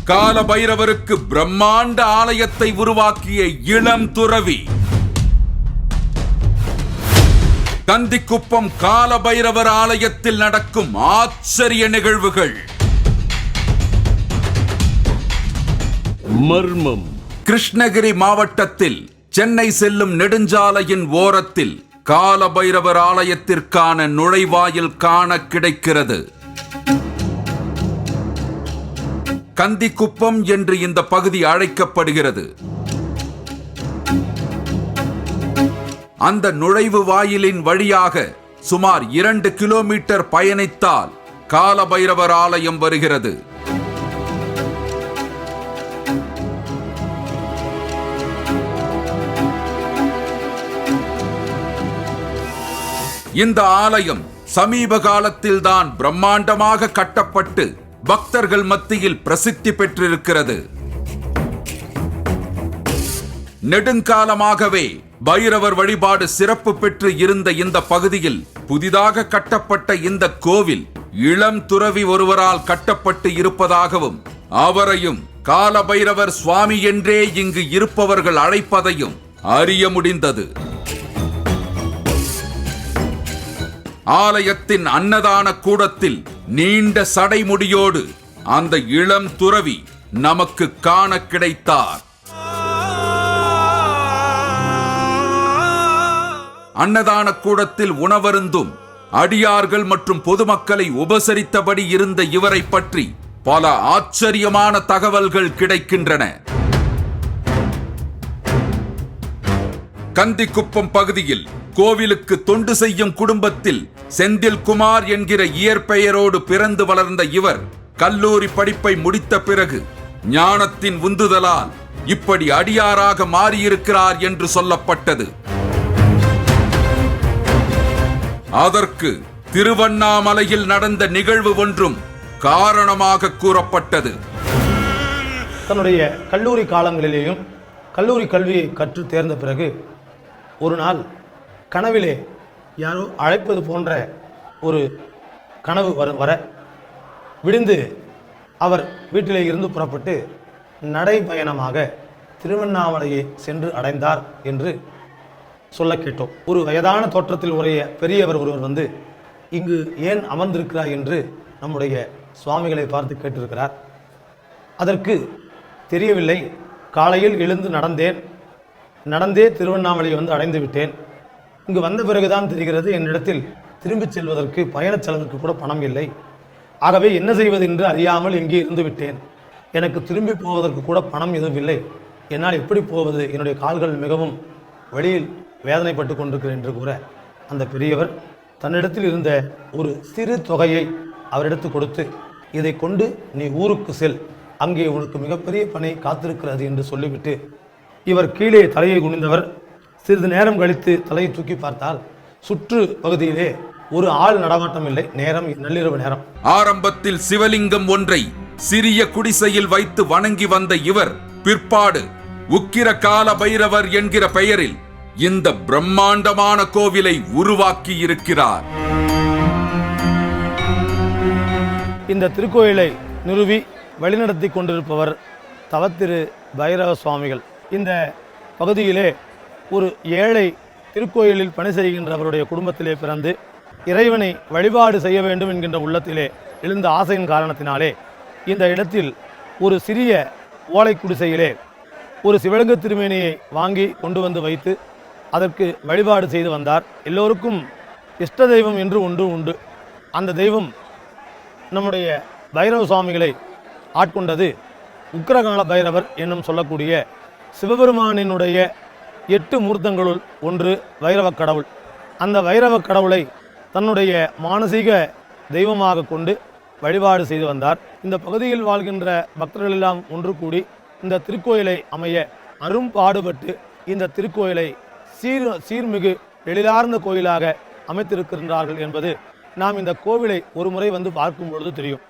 கால பைரவருக்கு பிரம்மாண்ட ஆலயத்தை உருவாக்கிய இளம் துறவி. கந்திக்குப்பம் கால பைரவர் ஆலயத்தில் நடக்கும் ஆச்சரிய நிகழ்வுகள். மர்மம். கிருஷ்ணகிரி மாவட்டத்தில் சென்னை செல்லும் நெடுஞ்சாலையின் ஓரத்தில் கால பைரவர் ஆலயத்திற்கான நுழைவாயில் காண கிடைக்கிறது. கந்திக்குப்பம் என்று இந்த பகுதி அழைக்கப்படுகிறது. அந்த நுழைவு வாயிலின் வழியாக சுமார் 2 கிலோமீட்டர் பயணித்தால் கால பைரவர் ஆலயம் வருகிறது. இந்த ஆலயம் சமீப காலத்தில்தான் பிரம்மாண்டமாக கட்டப்பட்டு பக்தர்கள் மத்தியில் பிரசித்தி பெற்றிருக்கிறது. நெடுங்காலமாகவே பைரவர் வழிபாடு சிறப்பு பெற்று இருந்த இந்த பகுதியில் புதிதாக கட்டப்பட்ட இந்த கோவில் இளம் துறவி ஒருவரால் கட்டப்பட்டு இருப்பதாகவும் அவரையும் கால பைரவர் சுவாமி என்றே இங்கு இருப்பவர்கள் அழைப்பதையும் அறிய முடிந்தது. ஆலயத்தின் அன்னதான கூடத்தில் நீண்ட சடைமுடியோடு அந்த இளம் துறவி நமக்கு காண கிடைத்தார். அன்னதான கூடத்தில் உணவருந்தும் அடியார்கள் மற்றும் பொதுமக்களை உபசரித்தபடி இருந்த இவரை பற்றி பல ஆச்சரியமான தகவல்கள் கிடைக்கின்றன. கந்திக்குப்பம் பகுதியில் கோவிலுக்கு தொண்டு செய்யும் குடும்பத்தில் செந்தில்குமார் என்கிற இயற்பெயரோடு பிறந்து வளர்ந்த இவர் கல்லூரி படிப்பை முடித்த பிறகு ஞானத்தின் உந்துதலால் இப்படி அடியாராக மாறியிருக்கிறார் என்று சொல்லப்பட்டது. அதற்கு திருவண்ணாமலையில் நடந்த நிகழ்வு ஒன்றும் காரணமாக கூறப்பட்டது. தன்னுடைய கல்லூரி காலங்களிலேயும் கல்லூரி கல்வியை கற்று தேர்ந்த பிறகு ஒரு நாள் கனவிலே யாரோ அழைப்பது போன்ற ஒரு கனவு வர விடிந்து அவர் வீட்டிலே இருந்து புறப்பட்டு நடைபயணமாக திருவண்ணாமலையை சென்று அடைந்தார் என்று சொல்ல கேட்டோம். ஒரு வயதான தோற்றத்தில் உடைய பெரியவர் ஒருவர் வந்து இங்கு ஏன் அமர்ந்திருக்கிறார் என்று நம்முடைய சுவாமிகளை பார்த்து கேட்டிருக்கிறார். அதற்கு தெரியவில்லை, காலையில் எழுந்து நடந்தே திருவண்ணாமலையை வந்து அடைந்து விட்டேன். இங்கு வந்த பிறகுதான் தெரிகிறது என்னிடத்தில் திரும்பிச் செல்வதற்கு பயணச் செலவுக்கு கூட பணம் இல்லை. ஆகவே என்ன செய்வது என்று அறியாமல் இங்கே இருந்து விட்டேன். எனக்கு திரும்பி போவதற்கு கூட பணம் எதுவும் இல்லை. என்னால் எப்படி போவது? என்னுடைய கால்கள் மிகவும் வழியில் வேதனைப்பட்டு கொண்டிருக்கிறேன் என்று கூற அந்த பெரியவர் தன்னிடத்தில் இருந்த ஒரு சிறு தொகையை அவரிடத்து கொடுத்து, இதை கொண்டு நீ ஊருக்கு செல், அங்கே உனக்கு மிகப்பெரிய பணி காத்திருக்கிறது என்று சொல்லிவிட்டு இவர் கீழே தலையை குனிந்தவர் சிறிது நேரம் கழித்து தலையை தூக்கி பார்த்தால் சுற்று பகுதியிலே ஒரு ஆள் நடமாட்டம் இல்லை. நேரம் நள்ளிரவு நேரம். ஆரம்பத்தில் சிவலிங்கம் ஒன்றை சிறிய குடிசையில் வைத்து வணங்கி வந்த இவர் பிற்பாடு உக்கிர கால பைரவர் என்கிற பெயரில் இந்த பிரம்மாண்டமான கோவிலை உருவாக்கி இருக்கிறார். இந்த திருக்கோயிலை நிறுவி வழிநடத்தி கொண்டிருப்பவர் தவத்திரு பைரவ சுவாமிகள். இந்த பகுதியிலே ஒரு ஏழை திருக்கோயிலில் பணி செய்கின்றவருடைய குடும்பத்திலே பிறந்து இறைவனை வழிபாடு செய்ய வேண்டும் என்கின்ற உள்ளத்திலே எழுந்த ஆசையின் காரணத்தினாலே இந்த இடத்தில் ஒரு சிறிய ஓலை குடிசையிலே ஒரு சிவலிங்க திருமேனியை வாங்கி கொண்டு வந்து வைத்து அதற்கு வழிபாடு செய்து வந்தார். எல்லோருக்கும் இஷ்ட தெய்வம் என்று ஒன்று உண்டு. அந்த தெய்வம் நம்முடைய பைரவ சுவாமிகளை ஆட்கொண்டது உக்கிரகால பைரவர் என்னும் சொல்லக்கூடிய சிவபெருமானினுடைய 8 மூர்த்தங்களுள் ஒன்று வைரவக் கடவுள். அந்த வைரவக் கடவுளை தன்னுடைய மானசீக தெய்வமாக கொண்டு வழிபாடு செய்து வந்தார். இந்த பகுதியில் வாழ்கின்ற பக்தர்களெல்லாம் ஒன்று கூடி இந்த திருக்கோயிலை அமைய அரும்பாடுபட்டு இந்த திருக்கோயிலை சீர்மிகு எழிலார்ந்த கோயிலாக அமைத்திருக்கின்றார்கள் என்பது நாம் இந்த கோவிலை ஒரு முறை வந்து பார்க்கும் பொழுது தெரியும்.